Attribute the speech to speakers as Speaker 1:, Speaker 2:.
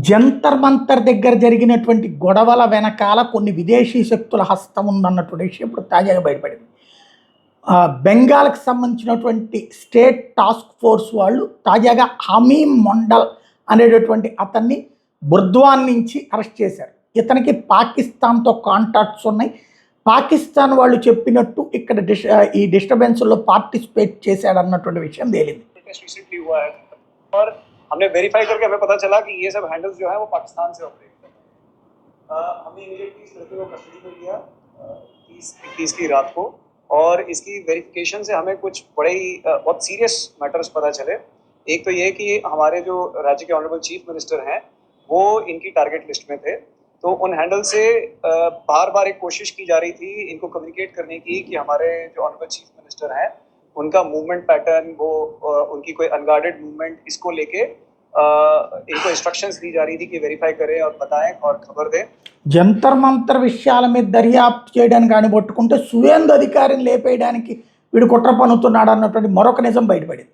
Speaker 1: జంతర్ మంతర్ దగ్గర జరిగినటువంటి గొడవల వెనకాల కొన్ని విదేశీ శక్తుల హస్తం ఉందన్నటువంటి విషయం ఇప్పుడు తాజాగా బయటపడింది. బెంగాల్కి సంబంధించినటువంటి స్టేట్ టాస్క్ ఫోర్స్ వాళ్ళు తాజాగా హమీం మండల్ అనేటటువంటి అతన్ని బుర్ద్వాన్ నుంచి అరెస్ట్ చేశారు. ఇతనికి పాకిస్తాన్తో కాంటాక్ట్స్ ఉన్నాయి. పాకిస్తాన్ వాళ్ళు చెప్పినట్టు ఇక్కడ ఈ డిస్టర్బెన్స్లో పార్టిసిపేట్ చేశాడన్నటువంటి విషయం తేలింది.
Speaker 2: हमने वेरीफाई करके हमें पता चला कि ये सब हैंडल्स जो है वो पाकिस्तान से ऑपरेट कर रहे हैं। हमने इमीडिएटली इस लड़के को कस्टडी में लिया 30 की रात को, और इसकी वेरिफिकेशन से हमें कुछ बड़े ही बहुत सीरियस मैटर्स पता चले। एक तो ये कि हमारे जो राज्य के ऑनरेबल चीफ मिनिस्टर हैं वो इनकी टारगेट लिस्ट में थे, तो उन हैंडल से बार बार एक कोशिश की जा रही थी इनको कम्युनिकेट करने की कि हमारे जो ऑनरेबल चीफ मिनिस्टर हैं उनका मूवमेंट पैटर्न, वो उनकी कोई अनगार्डेड मूवमेंट, इसको लेके इनको इंस्ट्रक्शंस दी जा रही थी कि वेरीफाई करें और बताएं और खबर दें।
Speaker 1: జంతర్ మంతర్ విషయాల మీద దర్యాప్తు చేయడానికి కానీ పట్టుకుంటే సువేందు అధికారిని లేపేయడానికి వీడు కుట్ర పన్నుతున్నాడు అన్నటువంటి మరొక నిజం బయటపడింది.